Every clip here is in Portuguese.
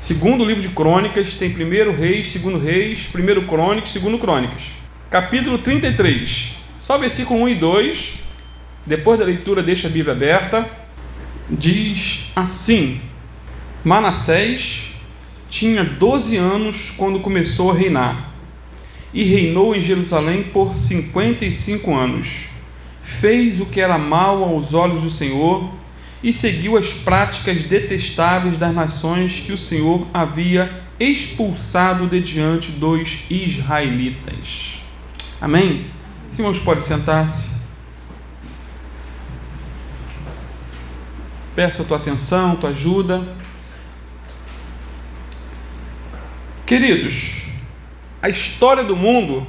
Segundo livro de Crônicas, tem 1 Reis, 2 Reis, 1 Crônicas, 2 Crônicas. Capítulo 33, só versículo 1 e 2, depois da leitura deixa a Bíblia aberta, diz assim: Manassés tinha 12 anos quando começou a reinar, e reinou em Jerusalém por 55 anos. Fez o que era mal aos olhos do Senhor, e seguiu as práticas detestáveis das nações que o Senhor havia expulsado de diante dos israelitas. Amém? Os irmãos podem sentar-se. Peço a tua atenção, tua ajuda. Queridos, a história do mundo,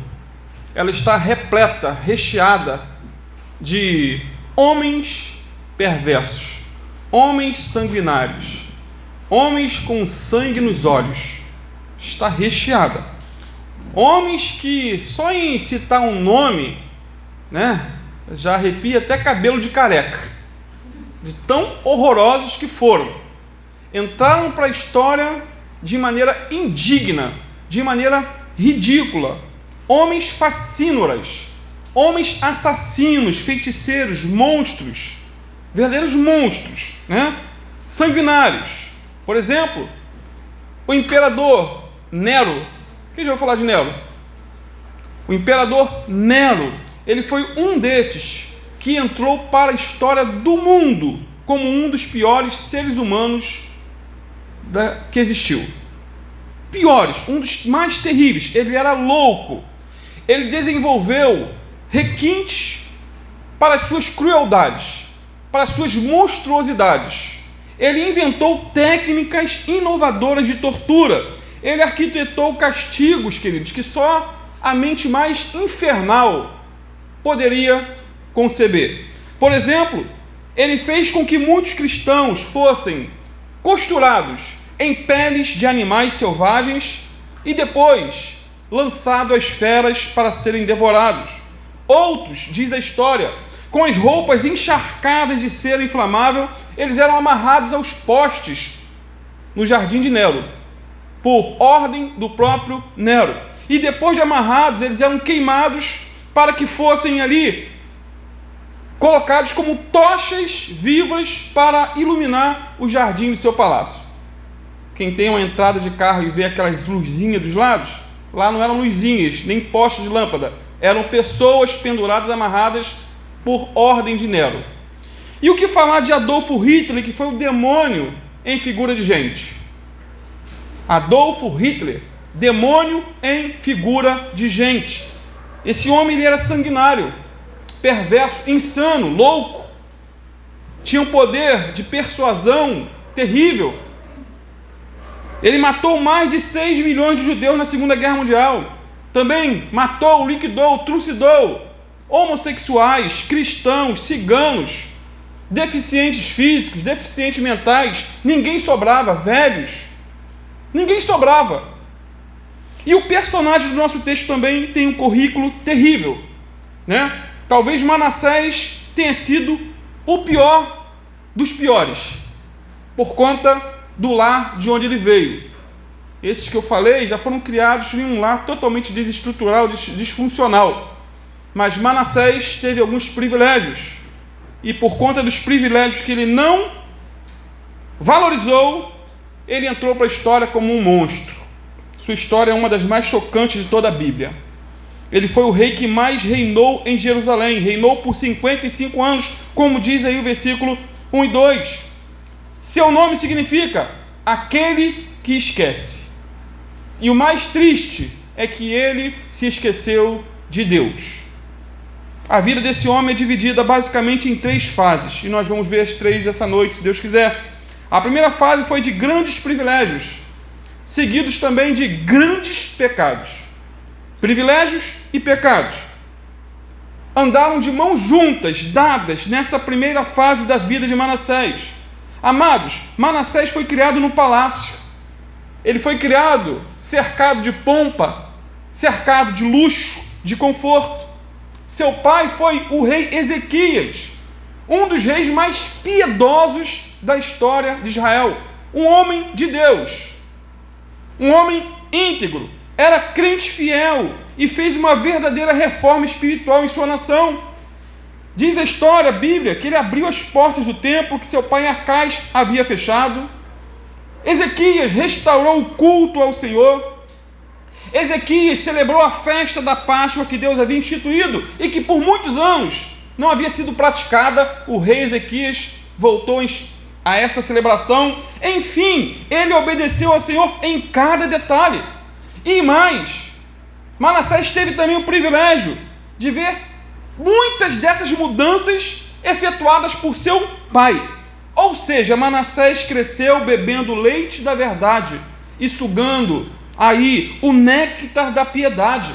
ela está repleta, recheada de homens perversos, homens sanguinários, homens com sangue nos olhos. Está recheada. Homens que só em citar um nome, já arrepia até cabelo de careca, de tão horrorosos que foram. Entraram para a história de maneira indigna, de maneira ridícula. Homens facínoras, homens assassinos, feiticeiros, monstros, verdadeiros monstros, sanguinários. Por exemplo, o imperador Nero. Quem já ouviu falar de Nero? O imperador Nero, ele foi um desses que entrou para a história do mundo como um dos piores seres humanos que existiu. Piores, um dos mais terríveis. Ele era louco. Ele desenvolveu requintes para as suas crueldades, para as suas monstruosidades. Ele inventou técnicas inovadoras de tortura. Ele arquitetou castigos, queridos, que só a mente mais infernal poderia conceber. Por exemplo, ele fez com que muitos cristãos fossem costurados em peles de animais selvagens e depois lançados às feras para serem devorados. Outros, diz a história, com as roupas encharcadas de cera inflamável, eles eram amarrados aos postes no jardim de Nero, por ordem do próprio Nero. E depois de amarrados, eles eram queimados para que fossem ali colocados como tochas vivas para iluminar o jardim do seu palácio. Quem tem uma entrada de carro e vê aquelas luzinhas dos lados, lá não eram luzinhas, nem postes de lâmpada, eram pessoas penduradas, amarradas por ordem de Nero. E o que falar de Adolfo Hitler, que foi o demônio em figura de gente? Adolfo Hitler, demônio em figura de gente. Esse homem, ele era sanguinário, perverso, insano, louco. Tinha um poder de persuasão terrível. Ele matou mais de 6 milhões de judeus na Segunda Guerra Mundial. Também matou, liquidou, trucidou homossexuais, cristãos, ciganos, deficientes físicos, deficientes mentais. Ninguém sobrava, velhos. Ninguém sobrava. E o personagem do nosso texto também tem um currículo terrível, Talvez Manassés tenha sido o pior dos piores, por conta do lar de onde ele veio. Esses que eu falei já foram criados em um lar totalmente desestruturado, disfuncional. Mas Manassés teve alguns privilégios, e por conta dos privilégios que ele não valorizou, ele entrou para a história como um monstro. Sua história é uma das mais chocantes de toda a Bíblia. Ele foi o rei que mais reinou em Jerusalém, reinou por 55 anos, como diz aí o versículo 1 e 2. Seu nome significa aquele que esquece. E o mais triste é que ele se esqueceu de Deus. A vida desse homem é dividida basicamente em 3 fases, e nós vamos ver as 3 essa noite, se Deus quiser. A primeira fase foi de grandes privilégios, seguidos também de grandes pecados. Privilégios e pecados andaram de mãos juntas, dadas, nessa primeira fase da vida de Manassés. Amados, Manassés foi criado no palácio. Ele foi criado cercado de pompa, cercado de luxo, de conforto. Seu pai foi o rei Ezequias, um dos reis mais piedosos da história de Israel, um homem de Deus. um homem íntegro, era crente fiel e fez uma verdadeira reforma espiritual em sua nação. Diz a história, a Bíblia, que ele abriu as portas do templo que seu pai Acais havia fechado. Ezequias restaurou o culto ao Senhor. Ezequias celebrou a festa da Páscoa que Deus havia instituído e que por muitos anos não havia sido praticada. O rei Ezequias voltou a essa celebração. Enfim, ele obedeceu ao Senhor em cada detalhe. E mais, Manassés teve também o privilégio de ver muitas dessas mudanças efetuadas por seu pai. Ou seja, Manassés cresceu bebendo leite da verdade e sugando aí o néctar da piedade.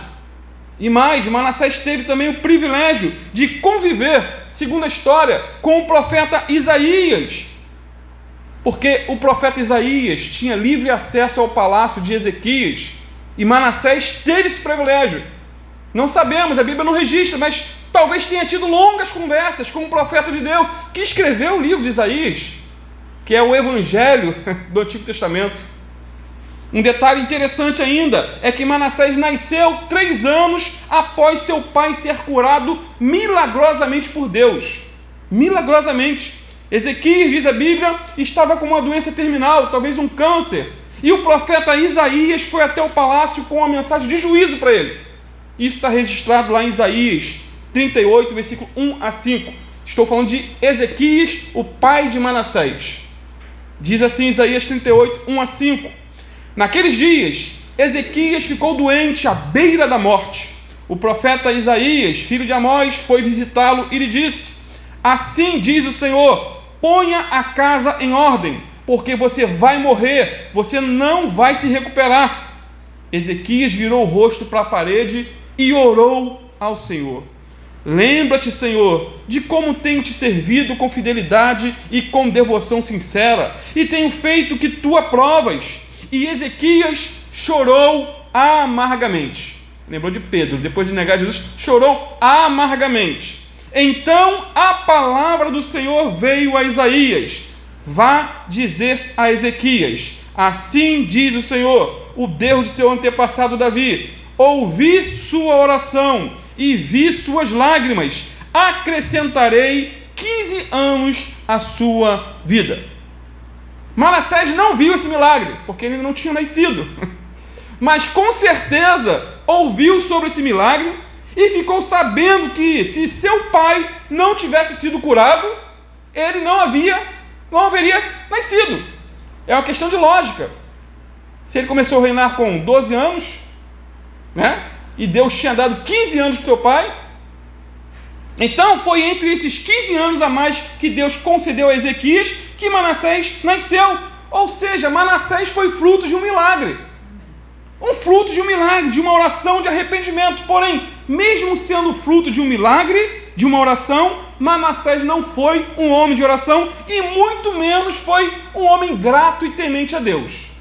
E mais, Manassés teve também o privilégio de conviver, segundo a história, com o profeta Isaías, porque o profeta Isaías tinha livre acesso ao palácio de Ezequias, e Manassés teve esse privilégio. Não sabemos, a Bíblia não registra, mas talvez tenha tido longas conversas com o profeta de Deus, que escreveu o livro de Isaías, que é o Evangelho do Antigo Testamento. Um detalhe interessante ainda é que Manassés nasceu 3 anos após seu pai ser curado milagrosamente por Deus. Milagrosamente. Ezequias, diz a Bíblia, estava com uma doença terminal, talvez um câncer, e o profeta Isaías foi até o palácio com uma mensagem de juízo para ele. Isso está registrado lá em Isaías 38, versículo 1 a 5. Estou falando de Ezequias, o pai de Manassés. Diz assim Isaías 38, 1 a 5. Naqueles dias, Ezequias ficou doente à beira da morte. O profeta Isaías, filho de Amós, foi visitá-lo e lhe disse: assim diz o Senhor, ponha a casa em ordem, porque você vai morrer, você não vai se recuperar. Ezequias virou o rosto para a parede e orou ao Senhor. Lembra-te, Senhor, de como tenho te servido com fidelidade e com devoção sincera, e tenho feito o que tu aprovas. E Ezequias chorou amargamente. Lembrou de Pedro, depois de negar Jesus, chorou amargamente. Então a palavra do Senhor veio a Isaías: vá dizer a Ezequias, assim diz o Senhor, o Deus de seu antepassado Davi, ouvi sua oração e vi suas lágrimas, acrescentarei 15 anos à sua vida. Manassés não viu esse milagre, porque ele não tinha nascido, mas com certeza ouviu sobre esse milagre e ficou sabendo que se seu pai não tivesse sido curado, ele não haveria nascido. É uma questão de lógica. Se ele começou a reinar com 12 anos, né, e Deus tinha dado 15 anos para seu pai, então foi entre esses 15 anos a mais que Deus concedeu a Ezequias que Manassés nasceu. Ou seja, Manassés foi fruto de um milagre. Um fruto de um milagre, de uma oração de arrependimento. Porém, mesmo sendo fruto de um milagre, de uma oração, Manassés não foi um homem de oração e muito menos foi um homem grato e temente a Deus.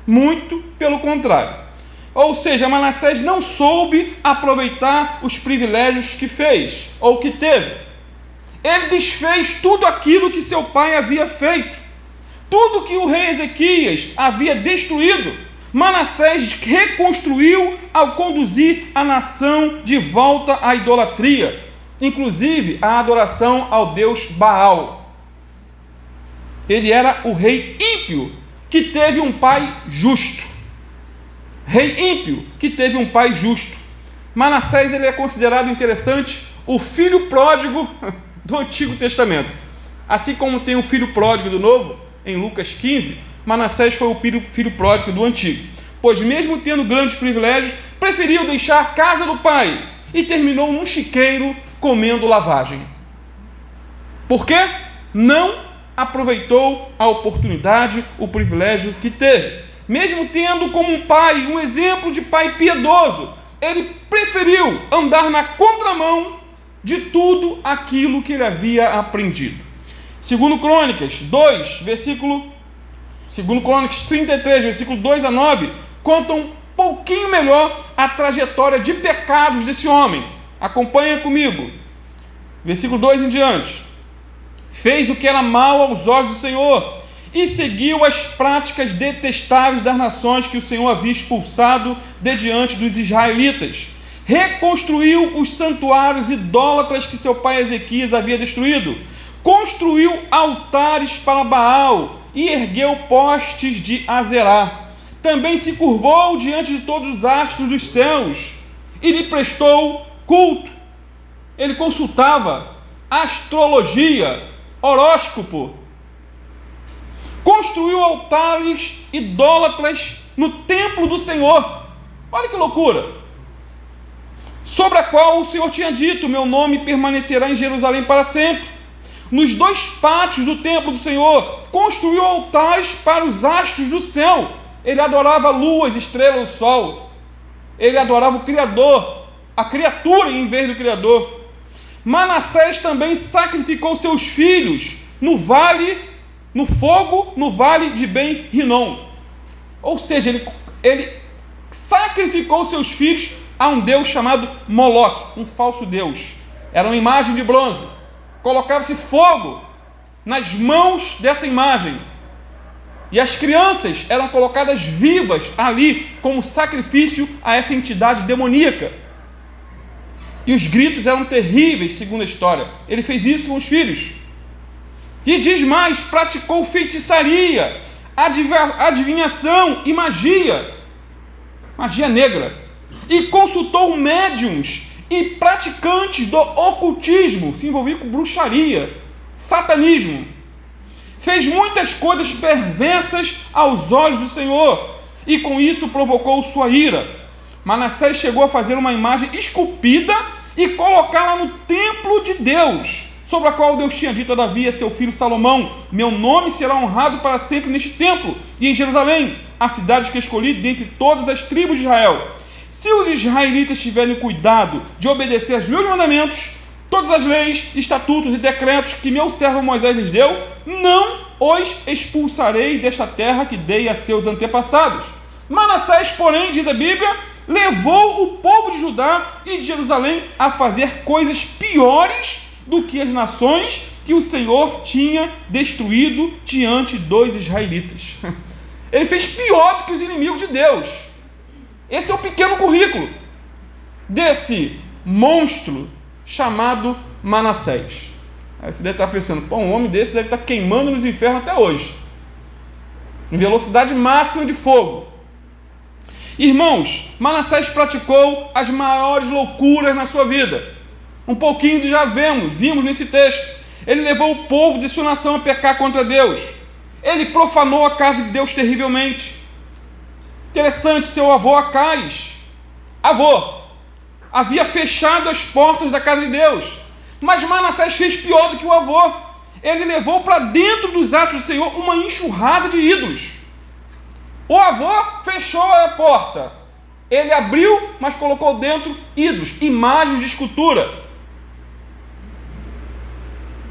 Muito pelo contrário. Ou seja, Manassés não soube aproveitar os privilégios que fez, ou que teve. Ele desfez tudo aquilo que seu pai havia feito. Tudo que o rei Ezequias havia destruído, Manassés reconstruiu ao conduzir a nação de volta à idolatria, inclusive a adoração ao deus Baal. Ele era o rei ímpio que teve um pai justo. Rei ímpio que teve um pai justo. Manassés, ele é considerado, interessante, o filho pródigo do Antigo Testamento. Assim como tem o filho pródigo do Novo, em Lucas 15, Manassés foi o filho pródigo do Antigo. Pois mesmo tendo grandes privilégios, preferiu deixar a casa do pai e terminou num chiqueiro comendo lavagem. Por quê? Não aproveitou a oportunidade, o privilégio que teve. Mesmo tendo como um pai, um exemplo de pai piedoso, ele preferiu andar na contramão de tudo aquilo que ele havia aprendido. Segundo Crônicas 33, versículo 2 a 9, conta um pouquinho melhor a trajetória de pecados desse homem. Acompanha comigo. Versículo 2 em diante. Fez o que era mal aos olhos do Senhor, e seguiu as práticas detestáveis das nações que o Senhor havia expulsado de diante dos israelitas. Reconstruiu os santuários idólatras que seu pai Ezequias havia destruído. Construiu altares para Baal e ergueu postes de Azerá. Também se curvou diante de todos os astros dos céus e lhe prestou culto. Ele consultava astrologia, horóscopo. Construiu altares idólatras no templo do Senhor. Olha que loucura! Sobre a qual o Senhor tinha dito: meu nome permanecerá em Jerusalém para sempre. Nos 2 pátios do templo do Senhor, construiu altares para os astros do céu. Ele adorava a lua, as estrelas, o sol. Ele adorava o Criador, a criatura em vez do Criador. Manassés também sacrificou seus filhos no fogo, no vale de Ben-Rinom. Ou seja, ele sacrificou seus filhos a um deus chamado Moloque, um falso deus. Era uma imagem de bronze. Colocava-se fogo nas mãos dessa imagem. E as crianças eram colocadas vivas ali como sacrifício a essa entidade demoníaca. E os gritos eram terríveis, segundo a história. Ele fez isso com os filhos. E diz mais: praticou feitiçaria, adivinhação e magia negra, e consultou médiuns e praticantes do ocultismo, se envolveu com bruxaria, satanismo. Fez muitas coisas perversas aos olhos do Senhor, e com isso provocou sua ira. Manassés chegou a fazer uma imagem esculpida e colocá-la no templo de Deus, sobre a qual Deus tinha dito a Davi, a seu filho Salomão: meu nome será honrado para sempre neste templo e em Jerusalém, a cidade que escolhi dentre todas as tribos de Israel. Se os israelitas tiverem cuidado de obedecer aos meus mandamentos, todas as leis, estatutos e decretos que meu servo Moisés lhes deu, não os expulsarei desta terra que dei a seus antepassados. Manassés, porém, diz a Bíblia, levou o povo de Judá e de Jerusalém a fazer coisas piores do que as nações que o Senhor tinha destruído diante dos israelitas. Ele fez pior do que os inimigos de Deus. Esse é o pequeno currículo desse monstro chamado Manassés. Aí você deve estar pensando: pô, um homem desse deve estar queimando nos infernos até hoje, em velocidade máxima de fogo. Irmãos, Manassés praticou as maiores loucuras na sua vida. Um pouquinho já vimos nesse texto. Ele levou o povo de sua nação a pecar contra Deus. Ele profanou a casa de Deus terrivelmente. Interessante, seu avô Acais, havia fechado as portas da casa de Deus. Mas Manassés fez pior do que o avô. Ele levou para dentro dos atos do Senhor uma enxurrada de ídolos. O avô fechou a porta. Ele abriu, mas colocou dentro ídolos, imagens de escultura.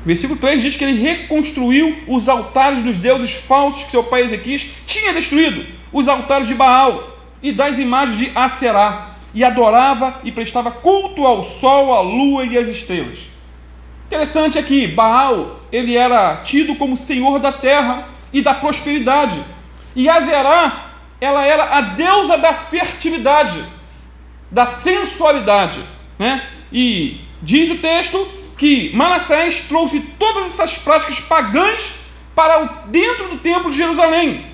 Versículo 3 diz que ele reconstruiu os altares dos deuses falsos que seu pai Ezequias tinha destruído, os altares de Baal e das imagens de Aserá, e adorava e prestava culto ao sol, à lua e às estrelas. Interessante aqui, Baal, ele era tido como senhor da terra e da prosperidade, e Aserá, ela era a deusa da fertilidade, da sensualidade, né? E diz o texto que Manassés trouxe todas essas práticas pagãs para dentro do templo de Jerusalém.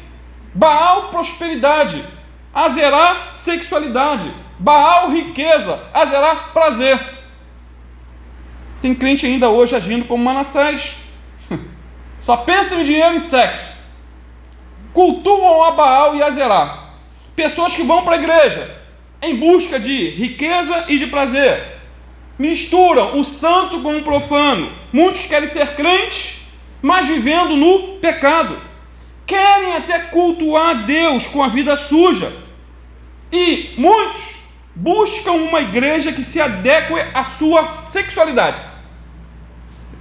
Baal, prosperidade; Aserá, sexualidade; Baal, riqueza; Aserá, prazer. Tem crente ainda hoje agindo como Manassés. Só pensa em dinheiro e sexo. Cultuam a Baal e Aserá. Pessoas que vão para a igreja em busca de riqueza e de prazer. Misturam o santo com o profano. Muitos querem ser crentes, mas vivendo no pecado. Querem até cultuar a Deus com a vida suja. E muitos buscam uma igreja que se adeque à sua sexualidade.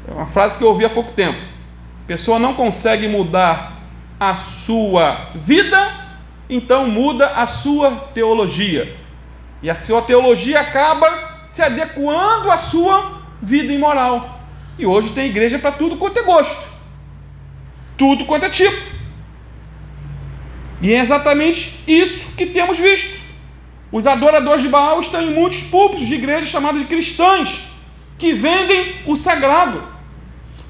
É uma frase que eu ouvi há pouco tempo. A pessoa não consegue mudar a sua vida, então muda a sua teologia. E a sua teologia acaba se adequando à sua vida imoral. E hoje tem igreja para tudo quanto é gosto, tudo quanto é tipo. E é exatamente isso que temos visto. Os adoradores de Baal estão em muitos púlpitos de igrejas chamadas de cristãs, que vendem o sagrado.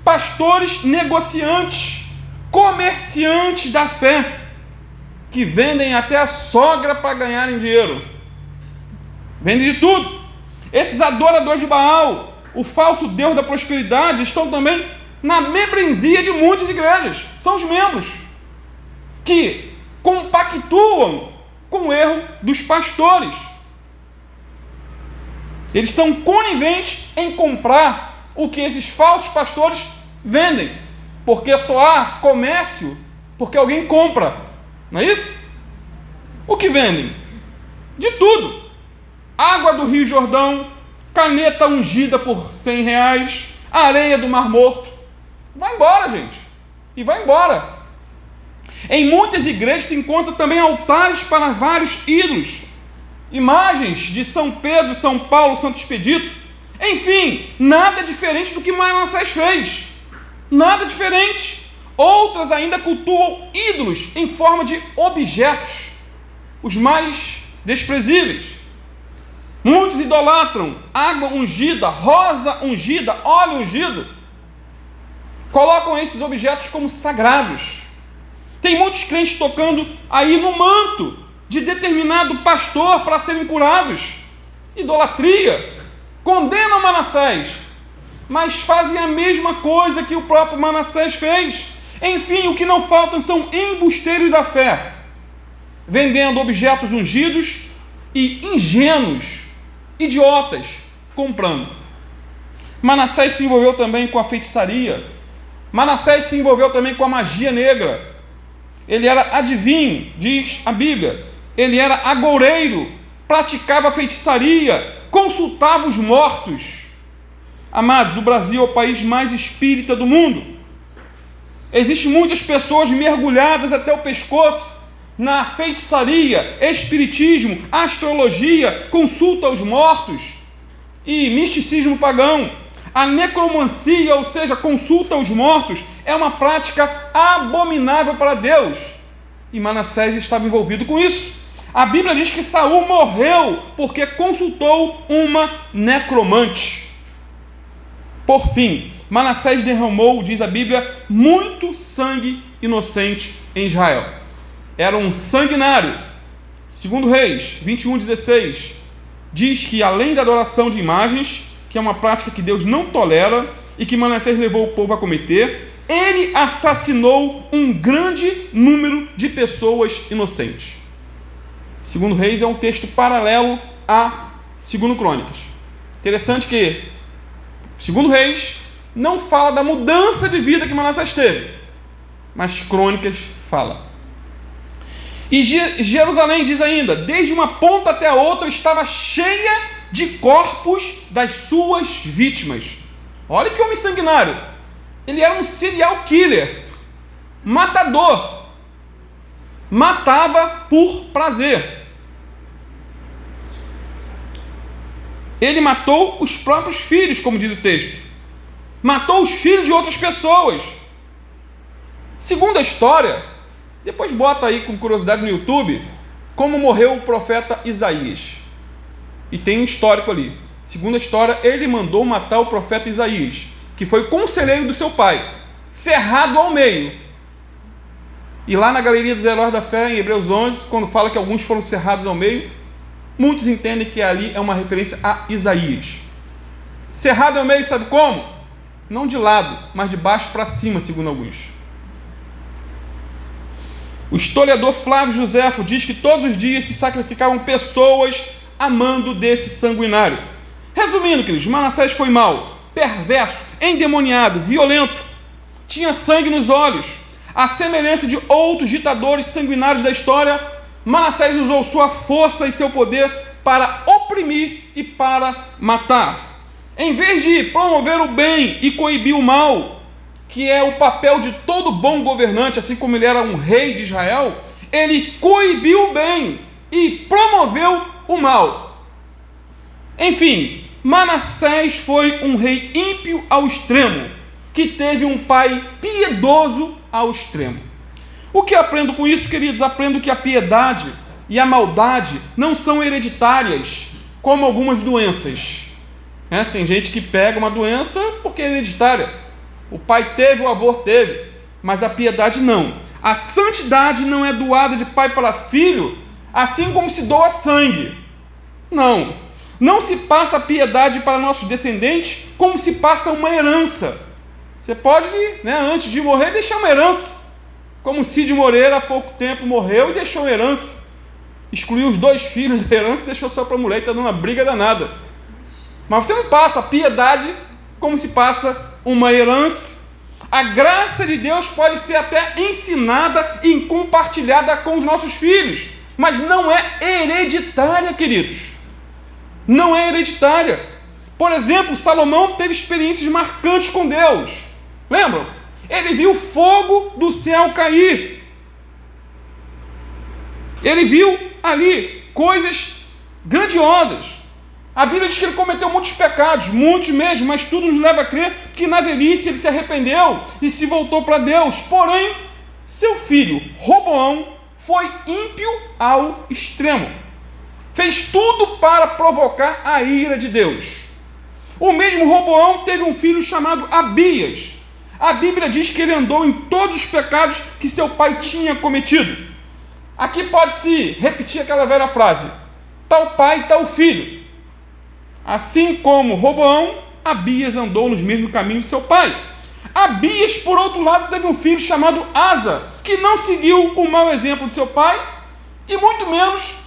Pastores negociantes, comerciantes da fé, que vendem até a sogra para ganharem dinheiro. Vendem de tudo. Esses adoradores de Baal, o falso deus da prosperidade, estão também na membresia de muitas igrejas. São os membros que compactuam com o erro dos pastores. Eles são coniventes em comprar o que esses falsos pastores vendem, porque só há comércio porque alguém compra, não é isso? O que vendem? De tudo. Água do Rio Jordão, caneta ungida por R$100, areia do Mar Morto. Vai embora, gente. E vai embora. Em muitas igrejas se encontram também altares para vários ídolos, imagens de São Pedro, São Paulo, Santo Expedito. Enfim, nada diferente do que Manassés fez. Nada diferente. Outras ainda cultuam ídolos em forma de objetos, os mais desprezíveis. Muitos idolatram água ungida, rosa ungida, óleo ungido. Colocam esses objetos como sagrados. Tem muitos crentes tocando aí no manto de determinado pastor para serem curados. Idolatria. Condenam Manassés, mas fazem a mesma coisa que o próprio Manassés fez. Enfim, o que não faltam são embusteiros da fé, vendendo objetos ungidos e ingênuos, idiotas, comprando. Manassés se envolveu também com a feitiçaria. Manassés se envolveu também com a magia negra. Ele era adivinho, diz a Bíblia. Ele era agoureiro, praticava feitiçaria, consultava os mortos. Amados, o Brasil é o país mais espírita do mundo. Existem muitas pessoas mergulhadas até o pescoço na feitiçaria, espiritismo, astrologia, consulta aos mortos e misticismo pagão. A necromancia, ou seja, consulta aos mortos, é uma prática abominável para Deus. E Manassés estava envolvido com isso. A Bíblia diz que Saul morreu porque consultou uma necromante. Por fim, Manassés derramou, diz a Bíblia, muito sangue inocente em Israel. Era um sanguinário. Segundo Reis 21:16, diz que além da adoração de imagens, que é uma prática que Deus não tolera e que Manassés levou o povo a cometer, ele assassinou um grande número de pessoas inocentes. Segundo Reis é um texto paralelo a Segundo Crônicas. Interessante que Segundo Reis não fala da mudança de vida que Manassés teve, mas Crônicas fala. E Jerusalém, diz ainda, desde uma ponta até a outra estava cheia de corpos das suas vítimas. Olha que homem sanguinário. Ele era um serial killer, matador, matava por prazer. Ele matou os próprios filhos, como diz o texto. Matou os filhos de outras pessoas. Segundo a história, depois bota aí com curiosidade no YouTube, como morreu o profeta Isaías. E tem um histórico ali. Segundo a história, ele mandou matar o profeta Isaías, que foi conselheiro do seu pai, cerrado ao meio. E lá na Galeria dos Heróis da Fé, em Hebreus 11, quando fala que alguns foram cerrados ao meio, muitos entendem que ali é uma referência a Isaías. Cerrado ao meio, sabe como? Não de lado, mas de baixo para cima, segundo alguns. O historiador Flávio Joséfo diz que todos os dias se sacrificavam pessoas a mando desse sanguinário. Resumindo, queridos, Manassés foi mau, perverso, endemoniado, violento, tinha sangue nos olhos. À semelhança de outros ditadores sanguinários da história, Manassés usou sua força e seu poder para oprimir e para matar. Em vez de promover o bem e coibir o mal, que é o papel de todo bom governante, assim como ele era um rei de Israel, ele coibiu o bem e promoveu o mal. Enfim, Manassés foi um rei ímpio ao extremo, que teve um pai piedoso ao extremo. O que aprendo com isso, queridos? Aprendo que a piedade e a maldade não são hereditárias, como algumas doenças. Tem gente que pega uma doença porque é hereditária. O pai teve, o avô teve, mas a piedade não. A santidade não é doada de pai para filho, assim como se doa sangue. Não se passa a piedade para nossos descendentes como se passa uma herança. Você pode, antes de morrer, deixar uma herança. Como Cid Moreira há pouco tempo morreu e deixou uma herança. Excluiu os 2 filhos da herança e deixou só para a mulher, e está dando uma briga danada. Mas você não passa a piedade como se passa uma herança. A graça de Deus pode ser até ensinada e compartilhada com os nossos filhos, mas não é hereditária, queridos. Não é hereditária. Por exemplo, Salomão teve experiências marcantes com Deus. Lembram? Ele viu fogo do céu cair. Ele viu ali coisas grandiosas. A Bíblia diz que ele cometeu muitos pecados, muitos mesmo, mas tudo nos leva a crer que na velhice ele se arrependeu e se voltou para Deus. Porém, seu filho, Roboão, foi ímpio ao extremo. Fez tudo para provocar a ira de Deus. O mesmo Roboão teve um filho chamado Abias. A Bíblia diz que ele andou em todos os pecados que seu pai tinha cometido. Aqui pode-se repetir aquela velha frase: tal pai, tal filho. Assim como Roboão, Abias andou nos mesmos caminhos de seu pai. Abias, por outro lado, teve um filho chamado Asa, que não seguiu o mau exemplo de seu pai, e muito menos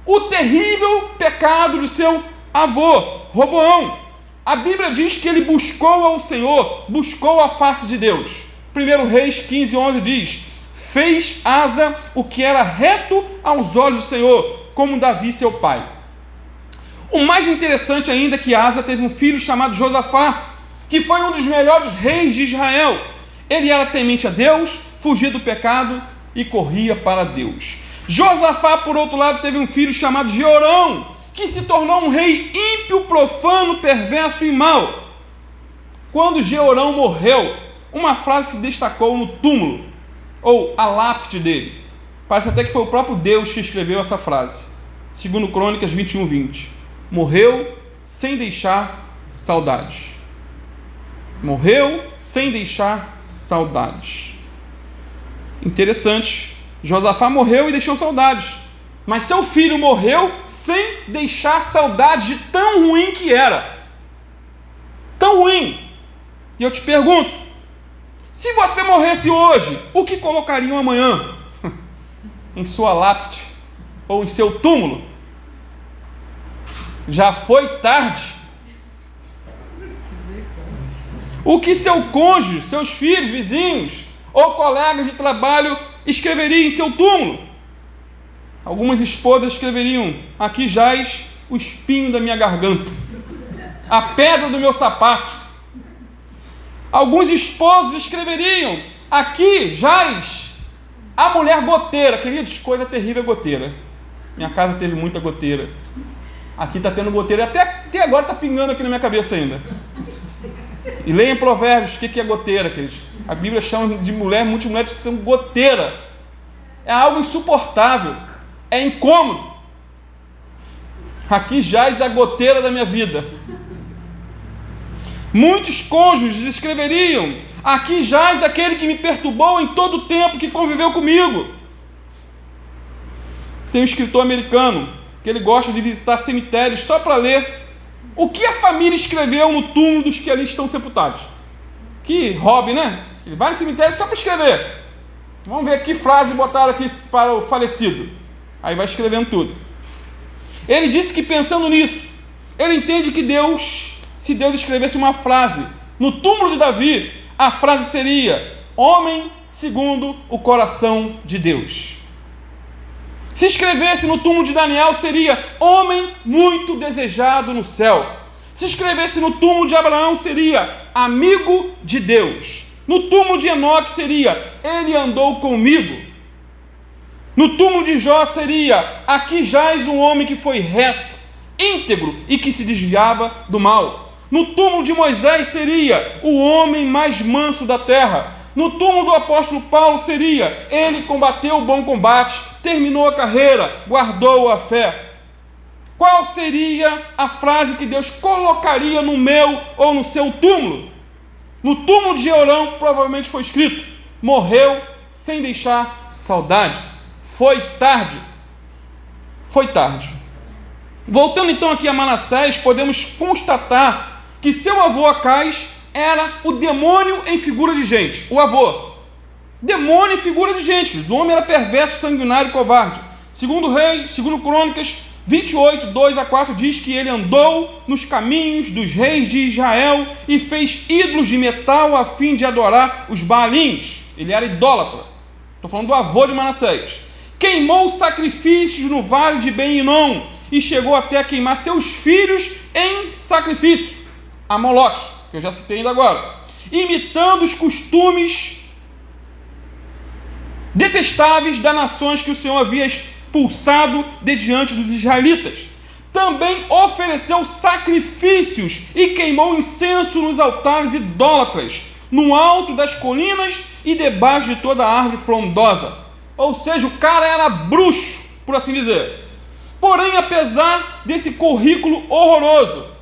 o terrível pecado do seu avô, Roboão. A Bíblia diz que ele buscou ao Senhor, buscou a face de Deus. 1 Reis 15:11 diz: fez Asa o que era reto aos olhos do Senhor, como Davi seu pai. O mais interessante ainda é que Asa teve um filho chamado Josafá, que foi um dos melhores reis de Israel. Ele era temente a Deus, fugia do pecado e corria para Deus. Josafá, por outro lado, teve um filho chamado Jeorão, que se tornou um rei ímpio, profano, perverso e mau. Quando Jeorão morreu, uma frase se destacou no túmulo, ou a lápide dele. Parece até que foi o próprio Deus que escreveu essa frase. Segundo Crônicas 21:20. Morreu sem deixar saudades. Morreu sem deixar saudades. Interessante. Josafá morreu e deixou saudades. Mas seu filho morreu sem deixar saudades de tão ruim que era. Tão ruim. E eu te pergunto, se você morresse hoje, o que colocariam amanhã? Em sua lápide? Ou em seu túmulo? Já foi tarde. O que seu cônjuge, seus filhos, vizinhos ou colegas de trabalho escreveriam em seu túmulo? Algumas esposas escreveriam: aqui jaz o espinho da minha garganta, a pedra do meu sapato. Alguns esposos escreveriam: aqui jaz a mulher goteira. Queridos, coisa terrível é goteira. Minha casa teve muita goteira. Aqui está tendo goteira, até agora está pingando aqui na minha cabeça ainda. E leia em Provérbios o que é goteira, queridos. A Bíblia chama de mulher, muitas mulheres que são goteira. É algo insuportável, é incômodo. Aqui jaz a goteira da minha vida. Muitos cônjuges escreveriam: aqui jaz aquele que me perturbou em todo o tempo que conviveu comigo. Tem um escritor americano que ele gosta de visitar cemitérios só para ler o que a família escreveu no túmulo dos que ali estão sepultados. Que hobby, né? Ele vai no cemitério só para escrever. Vamos ver que frase botaram aqui para o falecido. Aí vai escrevendo tudo. Ele disse que, pensando nisso, ele entende que Deus, se Deus escrevesse uma frase no túmulo de Davi, a frase seria: homem segundo o coração de Deus. Se escrevesse no túmulo de Daniel, seria: homem muito desejado no céu. Se escrevesse no túmulo de Abraão, seria: amigo de Deus. No túmulo de Enoque seria: ele andou comigo. No túmulo de Jó seria: aqui jaz um homem que foi reto, íntegro e que se desviava do mal. No túmulo de Moisés seria: o homem mais manso da terra. no túmulo do apóstolo Paulo seria: ele combateu o bom combate, terminou a carreira, guardou a fé. Qual seria a frase que Deus colocaria no meu ou no seu túmulo? No túmulo de Jeorão provavelmente foi escrito: morreu sem deixar saudade. Foi tarde. Foi tarde. Voltando então aqui a Manassés, podemos constatar que seu avô Acais era o demônio em figura de gente. O avô. Demônio em figura de gente. O homem era perverso, sanguinário e covarde. Segundo Crônicas 28, 2-4 diz que ele andou nos caminhos dos reis de Israel e fez ídolos de metal a fim de adorar os Baalins. Ele era idólatra. Estou falando do avô de Manassés. Queimou sacrifícios no vale de Ben-Hinom e chegou até a queimar seus filhos em sacrifício a Moloque, que eu já citei ainda agora, imitando os costumes detestáveis das nações que o Senhor havia expulsado de diante dos israelitas. Também ofereceu sacrifícios e queimou incenso nos altares idólatras, no alto das colinas e debaixo de toda a árvore frondosa. Ou seja, o cara era bruxo, por assim dizer. Porém, apesar desse currículo horroroso,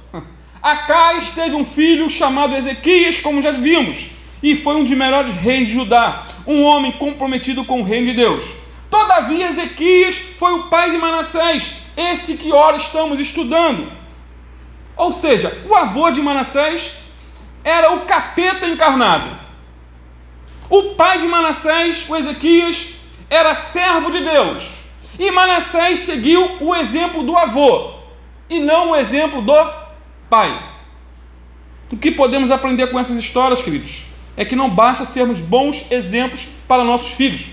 Acais teve um filho chamado Ezequias, como já vimos, e foi um dos melhores reis de Judá, um homem comprometido com o reino de Deus. Todavia, Ezequias foi o pai de Manassés, esse que ora estamos estudando. Ou seja, o avô de Manassés era o capeta encarnado. O pai de Manassés, o Ezequias, era servo de Deus. E Manassés seguiu o exemplo do avô, e não o exemplo do pai. O que podemos aprender com essas histórias, queridos? É que não basta sermos bons exemplos para nossos filhos.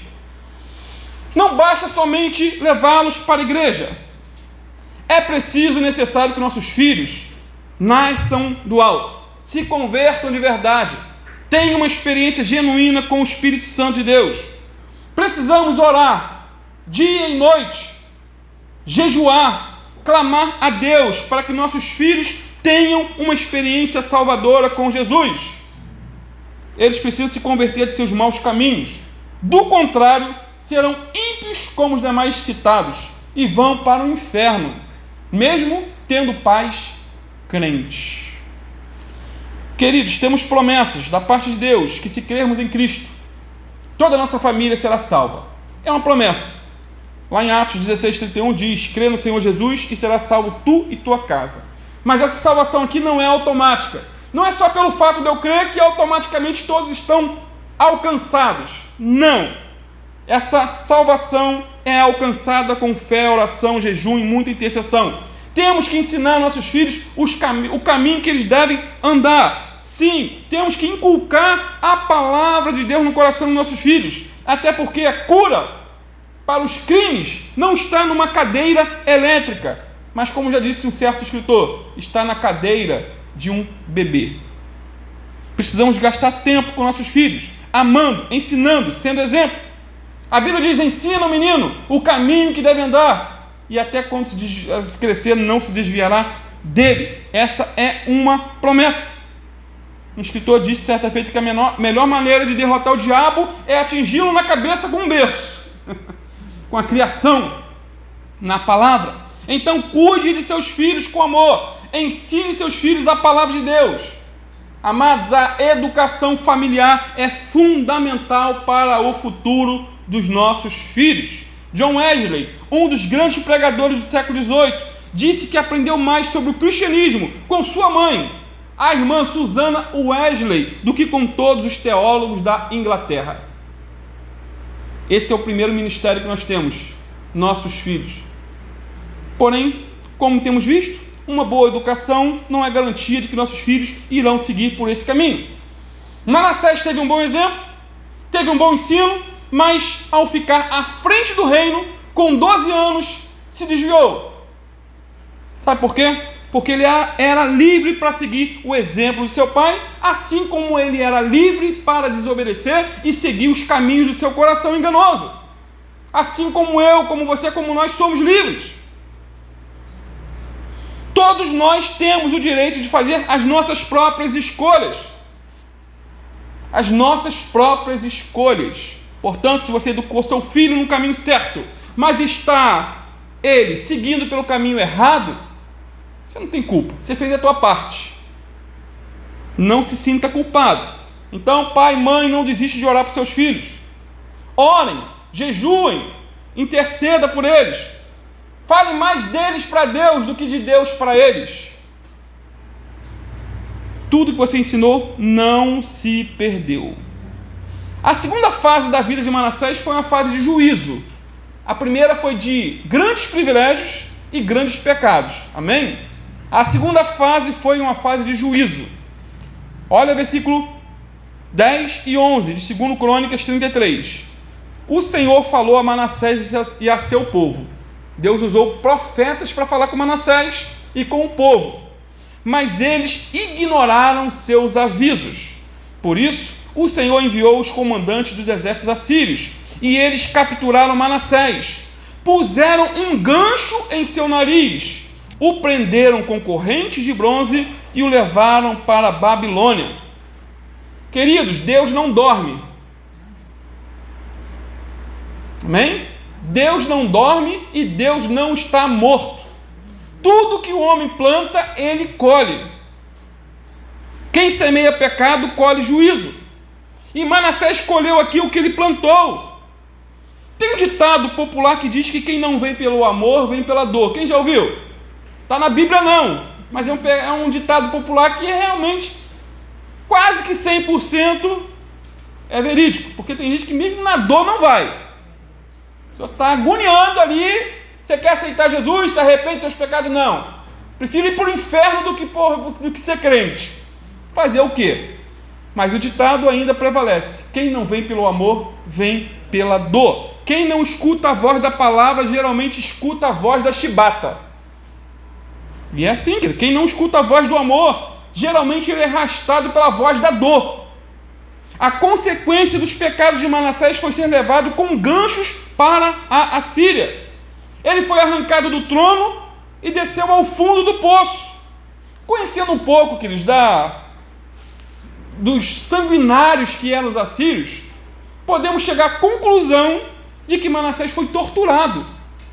Não basta somente levá-los para a igreja. É preciso e necessário que nossos filhos nasçam do alto, se convertam de verdade, tenham uma experiência genuína com o Espírito Santo de Deus. Precisamos orar dia e noite, jejuar, clamar a Deus para que nossos filhos tenham uma experiência salvadora com Jesus. Eles precisam se converter de seus maus caminhos. Do contrário, serão ímpios como os demais citados e vão para o inferno, mesmo tendo pais crentes. Queridos, temos promessas da parte de Deus que, se crermos em Cristo, toda a nossa família será salva. É uma promessa. Lá em Atos 16:31 diz: crê no Senhor Jesus e será salvo tu e tua casa. Mas essa salvação aqui não é automática. Não é só pelo fato de eu crer que automaticamente todos estão alcançados. Não. Essa salvação é alcançada com fé, oração, jejum e muita intercessão. Temos que ensinar nossos filhos o caminho que eles devem andar. Sim, temos que inculcar a palavra de Deus no coração dos nossos filhos. Até porque a cura para os crimes não está numa cadeira elétrica, mas, como já disse um certo escritor, está na cadeira de um bebê. Precisamos gastar tempo com nossos filhos, amando, ensinando, sendo exemplo. A Bíblia diz: ensina o menino o caminho que deve andar, e até quando se crescer não se desviará dele. Essa é uma promessa. Um escritor disse certa feita que a melhor maneira de derrotar o diabo é atingi-lo na cabeça com um berço, com a criação, na palavra. Então cuide de seus filhos com amor, ensine seus filhos a palavra de Deus. Amados, a educação familiar é fundamental para o futuro dos nossos filhos. John Wesley, um dos grandes pregadores do século XVIII, disse que aprendeu mais sobre o cristianismo com sua mãe, a irmã Susana Wesley, do que com todos os teólogos da Inglaterra. Esse é o primeiro ministério que nós temos, nossos filhos. Porém, como temos visto, uma boa educação não é garantia de que nossos filhos irão seguir por esse caminho. Manassés teve um bom exemplo, teve um bom ensino, mas ao ficar à frente do reino, com 12 anos, se desviou. Sabe por quê? Porque ele era livre para seguir o exemplo do seu pai, assim como ele era livre para desobedecer e seguir os caminhos do seu coração enganoso. Assim como eu, como você, como nós somos livres. Todos nós temos o direito de fazer as nossas próprias escolhas. as nossas próprias escolhas. Portanto, se você educou seu filho no caminho certo, mas está ele seguindo pelo caminho errado, você não tem culpa, você fez a tua parte. Não se sinta culpado. Então, pai, mãe, não desiste de orar para seus filhos. Orem, jejuem, interceda por eles. Fale mais deles para Deus do que de Deus para eles. Tudo que você ensinou não se perdeu. A segunda fase da vida de Manassés foi uma fase de juízo. A primeira foi de grandes privilégios e grandes pecados. Amém? A segunda fase foi uma fase de juízo. Olha o versículo 10 e 11 de 2 Crônicas 33. O Senhor falou a Manassés e a seu povo. Deus usou profetas para falar com Manassés e com o povo. Mas eles ignoraram seus avisos. Por isso, o Senhor enviou os comandantes dos exércitos assírios, e eles capturaram Manassés, puseram um gancho em seu nariz, o prenderam com correntes de bronze e o levaram para a Babilônia. Queridos, Deus não dorme. Amém? Deus não dorme e Deus não está morto. Tudo que o homem planta, ele colhe. Quem semeia pecado, colhe juízo. E Manassés colheu aqui o que ele plantou. Tem um ditado popular que diz que quem não vem pelo amor, vem pela dor. Quem já ouviu? Está na Bíblia não, mas é um ditado popular que é realmente quase que 100% é verídico. Porque tem gente que mesmo na dor não vai. Você está agoniando ali, você quer aceitar Jesus, se arrepende dos seus pecados? Não. Prefiro ir para o inferno do que ser crente. Fazer o quê? Mas o ditado ainda prevalece. Quem não vem pelo amor, vem pela dor. Quem não escuta a voz da palavra, geralmente escuta a voz da chibata. E é assim, quem não escuta a voz do amor, geralmente ele é arrastado pela voz da dor. A consequência dos pecados de Manassés foi ser levado com ganchos para a Assíria. Ele foi arrancado do trono e desceu ao fundo do poço. Conhecendo um pouco, queridos, dos sanguinários que eram os assírios, podemos chegar à conclusão de que Manassés foi torturado.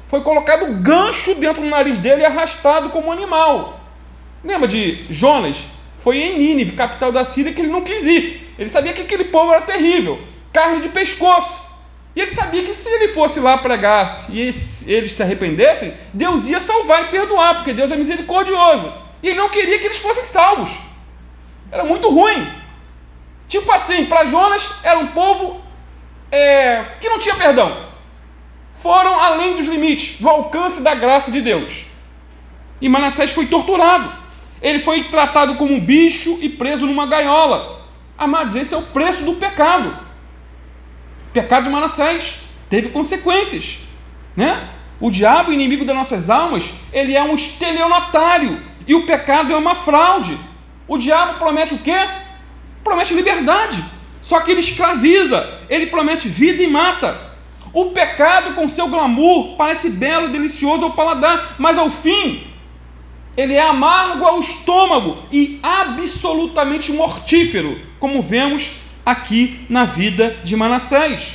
Foi colocado gancho dentro do nariz dele e arrastado como animal. Lembra de Jonas? Foi em Nínive, capital da Síria, que ele não quis ir. Ele sabia que aquele povo era terrível, carne de pescoço. E ele sabia que se ele fosse lá pregasse e eles se arrependessem, Deus ia salvar e perdoar, porque Deus é misericordioso. E ele não queria que eles fossem salvos. Era muito ruim. Tipo assim, para Jonas era um povo que não tinha perdão. Foram além dos limites, do alcance da graça de Deus. E Manassés foi torturado. Ele foi tratado como um bicho e preso numa gaiola. Amados, esse é o preço do pecado. O pecado de Manassés teve consequências, né? O diabo, inimigo das nossas almas, ele é um estelionatário. E o pecado é uma fraude. O diabo promete o quê? Promete liberdade. Só que ele escraviza. Ele promete vida e mata. O pecado, com seu glamour, parece belo e delicioso ao paladar, mas ao fim, ele é amargo ao estômago e absolutamente mortífero, como vemos aqui na vida de Manassés.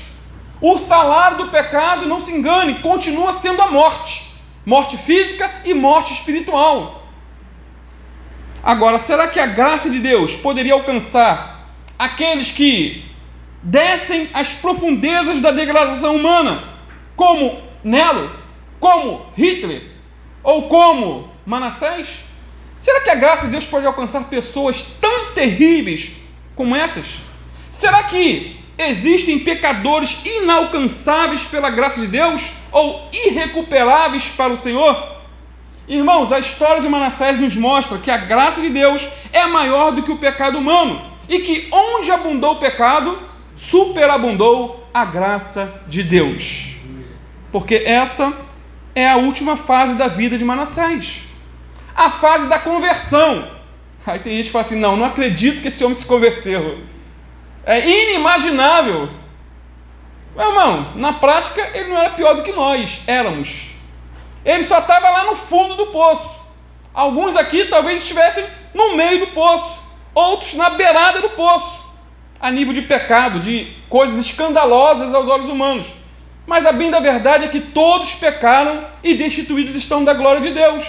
O salário do pecado, não se engane, continua sendo a morte. Morte física e morte espiritual. Agora, será que a graça de Deus poderia alcançar aqueles que descem às profundezas da degradação humana, como Nero, como Hitler, ou como Manassés? Será que a graça de Deus pode alcançar pessoas tão terríveis como essas? Será que existem pecadores inalcançáveis pela graça de Deus, ou irrecuperáveis para o Senhor? Irmãos, a história de Manassés nos mostra que a graça de Deus é maior do que o pecado humano, e que onde abundou o pecado, superabundou a graça de Deus. Porque essa é a última fase da vida de Manassés, a fase da conversão. Aí tem gente que fala assim, não acredito que esse homem se converteu. É inimaginável. Meu irmão, na prática ele não era pior do que nós éramos. Ele só estava lá no fundo do poço. Alguns aqui talvez estivessem no meio do poço, outros na beirada do poço. a nível de pecado, de coisas escandalosas aos olhos humanos. Mas a bem da verdade é que todos pecaram e destituídos estão da glória de Deus.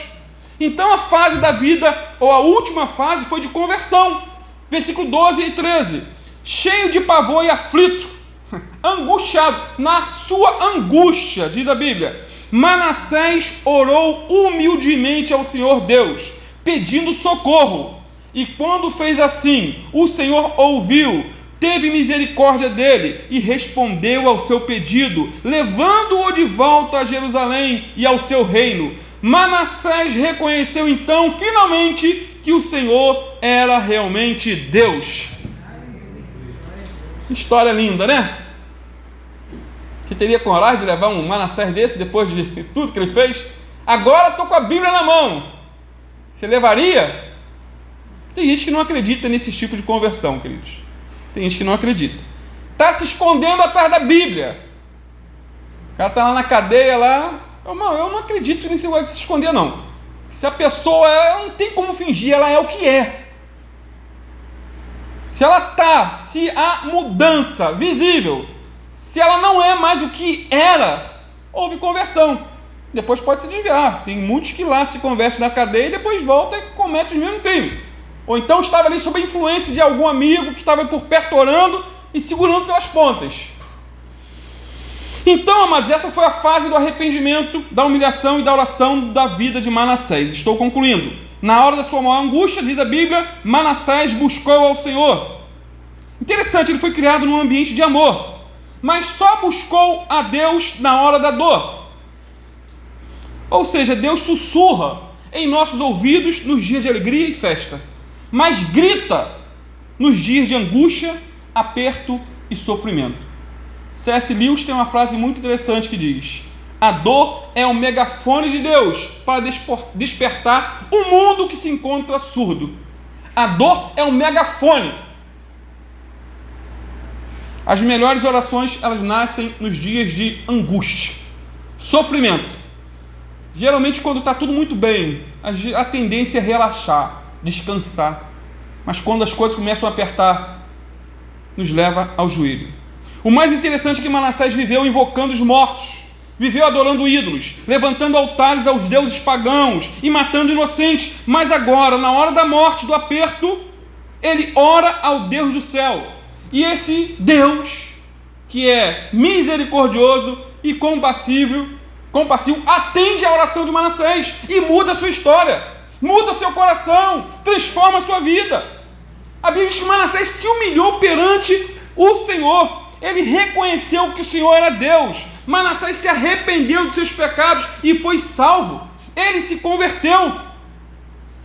Então a fase da vida, ou a última fase, foi de conversão. Versículo 12 e 13. Cheio de pavor e aflito, angustiado, na sua angústia, diz a Bíblia, Manassés orou humildemente ao Senhor Deus, pedindo socorro. E quando fez assim, o Senhor ouviu, teve misericórdia dele e respondeu ao seu pedido, levando-o de volta a Jerusalém e ao seu reino. Manassés reconheceu então, finalmente, que o Senhor era realmente Deus. História linda, né? Você teria coragem de levar um Manassés desse depois de tudo que ele fez? Agora estou com a Bíblia na mão. Você levaria? Tem gente que não acredita nesse tipo de conversão, queridos. Tem gente que não acredita. Está se escondendo atrás da Bíblia. O cara está lá na cadeia, lá. Irmão, eu não acredito nesse negócio de se esconder, não. Se a pessoa não tem como fingir, ela é o que é. Se ela está, se há mudança visível, se ela não é mais o que era, houve conversão. Depois pode se desviar. Tem muitos que lá se convertem na cadeia e depois voltam e cometem o mesmo crime. Ou então estava ali sob a influência de algum amigo que estava por perto orando e segurando pelas pontas. Então, amados, essa foi a fase do arrependimento, da humilhação e da oração da vida de Manassés. Estou concluindo. Na hora da sua maior angústia, diz a Bíblia, Manassés buscou ao Senhor. Interessante, ele foi criado num ambiente de amor, mas só buscou a Deus na hora da dor. Ou seja, Deus sussurra em nossos ouvidos nos dias de alegria e festa, mas grita nos dias de angústia, aperto e sofrimento. C.S. Lewis tem uma frase muito interessante que diz: a dor é o megafone de Deus para despertar o mundo que se encontra surdo. A dor é um megafone. As melhores orações, elas nascem nos dias de angústia, sofrimento. Geralmente quando está tudo muito bem, a tendência é relaxar, descansar. Mas quando as coisas começam a apertar, nos leva ao joelho. O mais interessante é que Manassés viveu invocando os mortos, viveu adorando ídolos, levantando altares aos deuses pagãos e matando inocentes. Mas agora, na hora da morte, do aperto, ele ora ao Deus do céu. E esse Deus, que é misericordioso e compassivo, atende à oração de Manassés e muda a sua história, muda seu coração, transforma a sua vida. A Bíblia diz que Manassés se humilhou perante o Senhor. Ele reconheceu que o Senhor era Deus. Manassés se arrependeu dos seus pecados e foi salvo. Ele se converteu.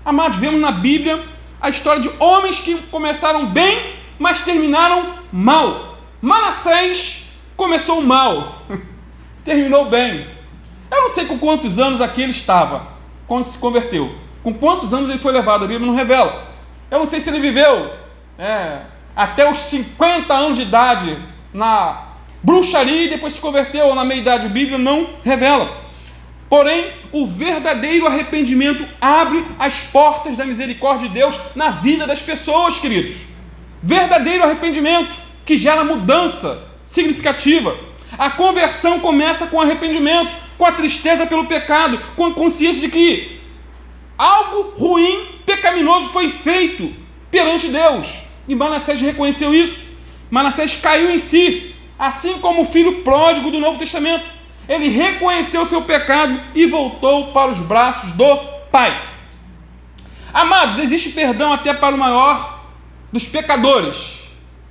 Amados, vemos na Bíblia a história de homens que começaram bem, mas terminaram mal. Manassés começou mal, terminou bem. Eu não sei com quantos anos aqui ele estava quando se converteu. Com quantos anos ele foi levado, a Bíblia não revela. Eu não sei se ele viveu até os 50 anos de idade na bruxaria e depois se converteu, ou na meia-idade. A Bíblia não revela. Porém, o verdadeiro arrependimento abre as portas da misericórdia de Deus na vida das pessoas, queridos. Verdadeiro arrependimento que gera mudança significativa. A conversão começa com arrependimento, com a tristeza pelo pecado, com a consciência de que algo ruim, pecaminoso foi feito perante Deus. E Manassés reconheceu isso. Manassés caiu em si, assim como o filho pródigo do Novo Testamento. Ele reconheceu seu pecado e voltou para os braços do Pai. Amados, existe perdão até para o maior dos pecadores,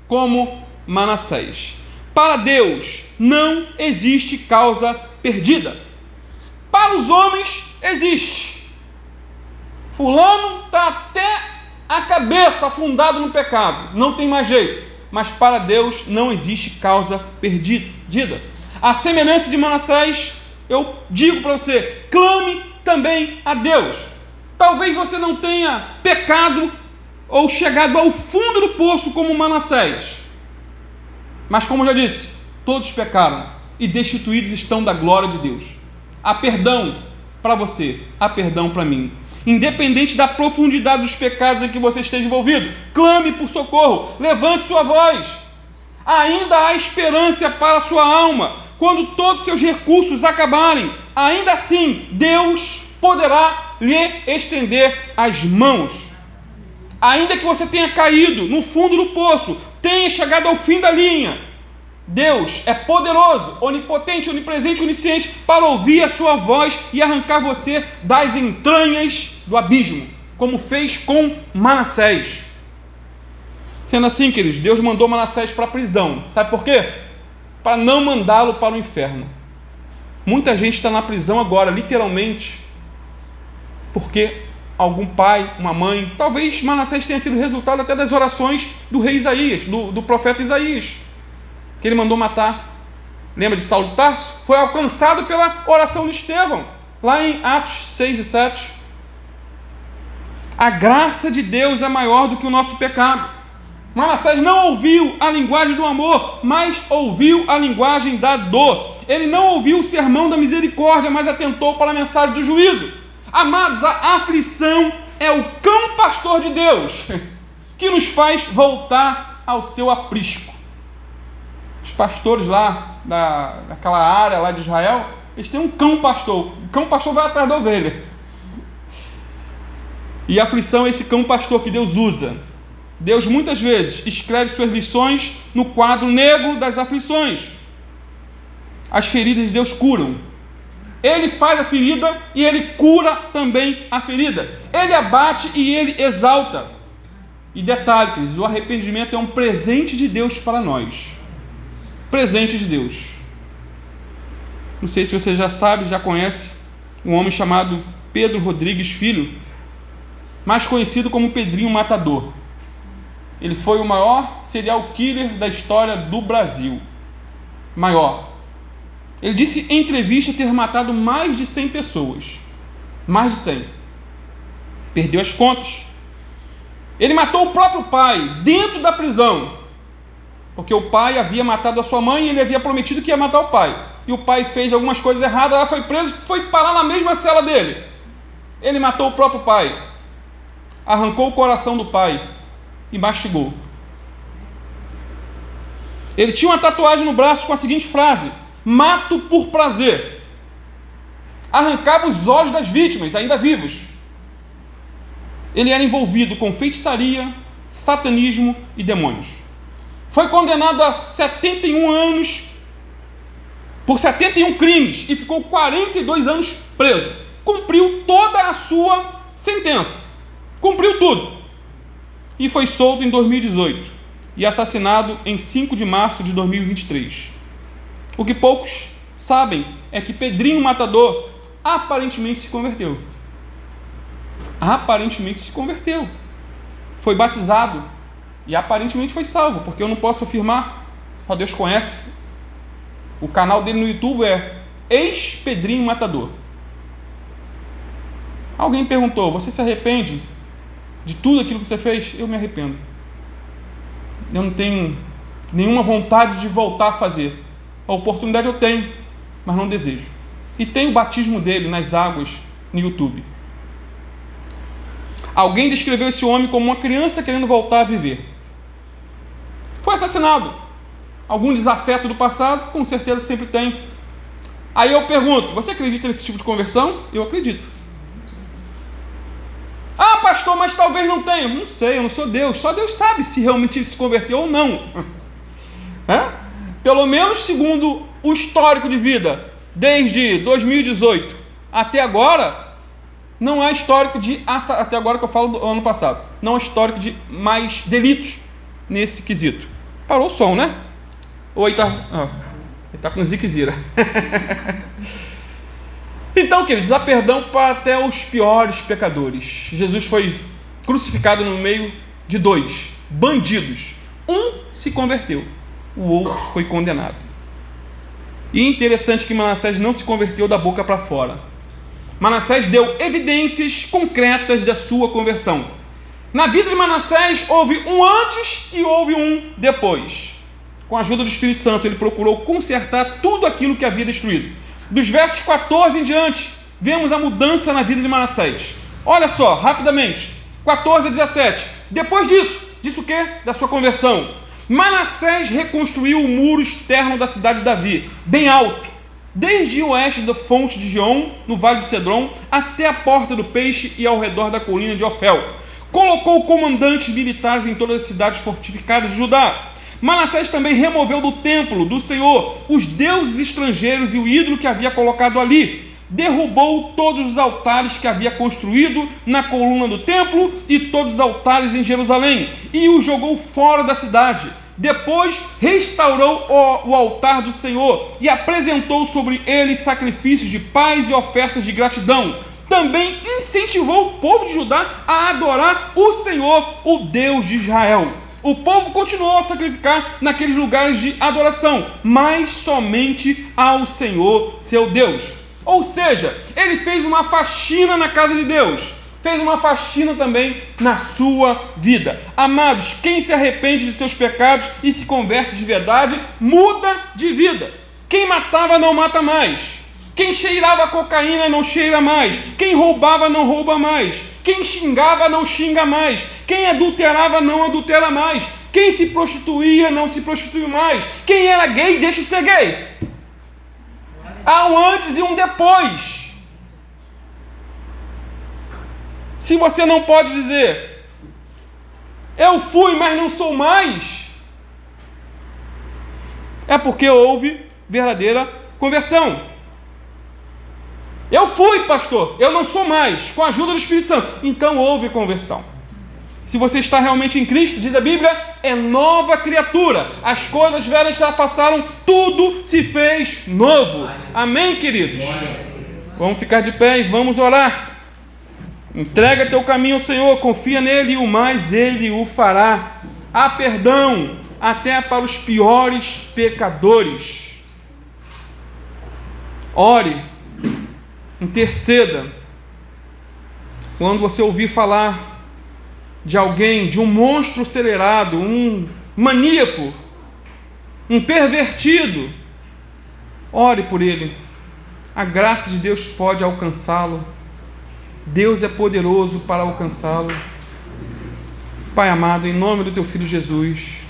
como Manassés. Para Deus não existe causa perdida. Para os homens existe. Fulano está até a cabeça afundado no pecado, não tem mais jeito. Mas para Deus não existe causa perdida. A semelhança de Manassés, eu digo para você, clame também a Deus. Talvez você não tenha pecado ou chegado ao fundo do poço como Manassés. Mas como eu já disse, todos pecaram e destituídos estão da glória de Deus. Há perdão para você, há perdão para mim. Independente da profundidade dos pecados em que você esteja envolvido, clame por socorro, levante sua voz. Ainda há esperança para a sua alma. Quando todos os seus recursos acabarem, ainda assim Deus poderá lhe estender as mãos. Ainda que você tenha caído no fundo do poço, tenha chegado ao fim da linha, Deus é poderoso, onipotente, onipresente, onisciente para ouvir a sua voz e arrancar você das entranhas do abismo, como fez com Manassés. Sendo assim, queridos, Deus mandou Manassés para a prisão. Sabe por quê? Para não mandá-lo para o inferno. Muita gente está na prisão agora, literalmente, porque algum pai, uma mãe, talvez Manassés tenha sido resultado até das orações do rei Isaías, do profeta Isaías, que ele mandou matar. Lembra de Saulo de Tarso? Foi alcançado pela oração de Estevão, lá em Atos 6 e 7. A graça de Deus é maior do que o nosso pecado. Manassés não ouviu a linguagem do amor, mas ouviu a linguagem da dor. Ele não ouviu o sermão da misericórdia, mas atentou para a mensagem do juízo. Amados, a aflição é o cão pastor de Deus, que nos faz voltar ao seu aprisco. Os pastores lá, daquela área lá de Israel, eles têm um cão pastor. O cão pastor vai atrás da ovelha. E a aflição é esse cão pastor que Deus usa. Deus muitas vezes escreve suas lições no quadro negro das aflições. As feridas de Deus curam. Ele faz a ferida e Ele cura também a ferida. Ele abate e Ele exalta. E detalhe, queridos, o arrependimento é um presente de Deus para nós. Presente de Deus. Não sei se você já sabe, já conhece um homem chamado Pedro Rodrigues Filho, mais conhecido como Pedrinho Matador. Ele foi o maior serial killer da história do Brasil. Maior. Ele disse em entrevista ter matado mais de 100 pessoas. Mais de 100. Perdeu as contas. Ele matou o próprio pai dentro da prisão, porque o pai havia matado a sua mãe e ele havia prometido que ia matar o pai. E o pai fez algumas coisas erradas, ela foi preso, foi parar na mesma cela dele. Ele matou o próprio pai. Arrancou o coração do pai e mastigou. Ele tinha uma tatuagem no braço com a seguinte frase: mato por prazer. Arrancava os olhos das vítimas, ainda vivos. Ele era envolvido com feitiçaria, satanismo e demônios. Foi condenado a 71 anos por 71 crimes e ficou 42 anos preso. Cumpriu toda a sua sentença. Cumpriu tudo. E foi solto em 2018 e assassinado em 5 de março de 2023. O que poucos sabem é que Pedrinho Matador aparentemente se converteu. Aparentemente se converteu. Foi batizado e aparentemente foi salvo, porque eu não posso afirmar, só Deus conhece. O canal dele no YouTube é Ex-Pedrinho Matador. Alguém perguntou: você se arrepende de tudo aquilo que você fez? Eu me arrependo. Eu não tenho nenhuma vontade de voltar a fazer. A oportunidade eu tenho, mas não desejo. E tem o batismo dele nas águas no YouTube. Alguém descreveu esse homem como uma criança querendo voltar a viver. Foi assassinado. Algum desafeto do passado? Com certeza sempre tem. Aí eu pergunto: você acredita nesse tipo de conversão? Eu acredito. Ah, pastor, mas talvez não tenha. Não sei, eu não sou Deus. Só Deus sabe se realmente ele se converteu ou não. Pelo menos segundo o histórico de vida, desde 2018 até agora, não há histórico de... Até agora que eu falo do ano passado. Não há histórico de mais delitos nesse quesito. Parou o som, né? Ou aí tá... ele tá com ziquezira. Então, queridos, há perdão para até os piores pecadores. Jesus foi crucificado no meio de 2 bandidos. Um se converteu, o outro foi condenado. E interessante que Manassés não se converteu da boca para fora. Manassés deu evidências concretas da sua conversão. Na vida de Manassés houve um antes e houve um depois. Com a ajuda do Espírito Santo, ele procurou consertar tudo aquilo que havia destruído. Dos versos 14 em diante, vemos a mudança na vida de Manassés. Olha só, rapidamente, 14 a 17. Depois disso o quê? Da sua conversão. Manassés reconstruiu o muro externo da cidade de Davi, bem alto, desde o oeste da fonte de Gion, no vale de Cedron, até a porta do peixe e ao redor da colina de Ofel. Colocou comandantes militares em todas as cidades fortificadas de Judá. Manassés também removeu do templo do Senhor os deuses estrangeiros e o ídolo que havia colocado ali. Derrubou todos os altares que havia construído na coluna do templo e todos os altares em Jerusalém, e os jogou fora da cidade. Depois restaurou o altar do Senhor e apresentou sobre ele sacrifícios de paz e ofertas de gratidão. Também incentivou o povo de Judá a adorar o Senhor, o Deus de Israel. O povo continuou a sacrificar naqueles lugares de adoração, mas somente ao Senhor, seu Deus. Ou seja, ele fez uma faxina na casa de Deus, fez uma faxina também na sua vida. Amados, quem se arrepende de seus pecados e se converte de verdade, muda de vida. Quem matava não mata mais. Quem cheirava cocaína não cheira mais. Quem roubava não rouba mais. Quem xingava não xinga mais. Quem adulterava não adultera mais. Quem se prostituía não se prostitui mais. Quem era gay deixa de ser gay. Há um antes e um depois. Se você não pode dizer, eu fui, mas não sou mais, é porque houve verdadeira conversão. Eu fui, pastor, eu não sou mais, com a ajuda do Espírito Santo. Então houve conversão. Se você está realmente em Cristo, diz a Bíblia, é nova criatura. As coisas velhas já passaram, tudo se fez novo. Amém, queridos? Vamos ficar de pé e vamos orar. Entrega teu caminho ao Senhor, confia nele e o mais ele o fará. Há perdão até para os piores pecadores. Ore, interceda. Quando você ouvir falar de alguém, de um monstro acelerado, um maníaco, um pervertido, ore por ele. A graça de Deus pode alcançá-lo. Deus é poderoso para alcançá-lo. Pai amado, em nome do teu Filho Jesus,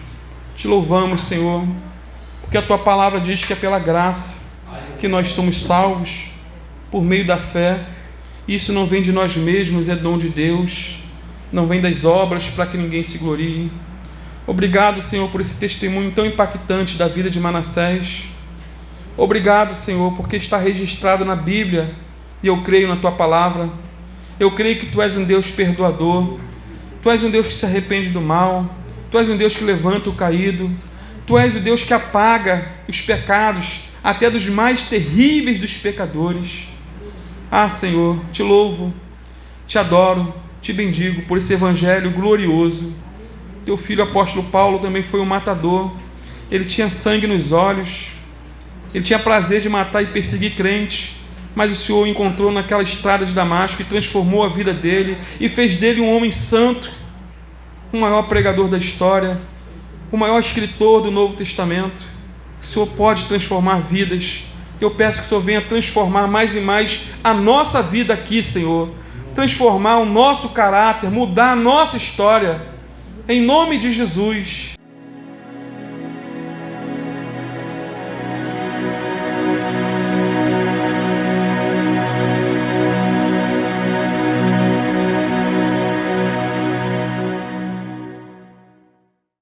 te louvamos, Senhor, porque a tua palavra diz que é pela graça que nós somos salvos, por meio da fé. Isso não vem de nós mesmos, é dom de Deus. Não vem das obras para que ninguém se glorie. Obrigado, Senhor, por esse testemunho tão impactante da vida de Manassés. Obrigado, Senhor, porque está registrado na Bíblia e eu creio na tua palavra. Eu creio que tu és um Deus perdoador. Tu és um Deus que se arrepende do mal. Tu és um Deus que levanta o caído. Tu és o Deus que apaga os pecados, até dos mais terríveis dos pecadores. Ah, Senhor, te louvo, te adoro, te bendigo por esse evangelho glorioso. Teu filho apóstolo Paulo também foi um matador. Ele tinha sangue nos olhos. Ele tinha prazer de matar e perseguir crentes. Mas o Senhor o encontrou naquela estrada de Damasco e transformou a vida dele e fez dele um homem santo, o maior pregador da história, o maior escritor do Novo Testamento. O Senhor pode transformar vidas. Eu peço que o Senhor venha transformar mais e mais a nossa vida aqui, Senhor. Transformar o nosso caráter, mudar a nossa história. Em nome de Jesus.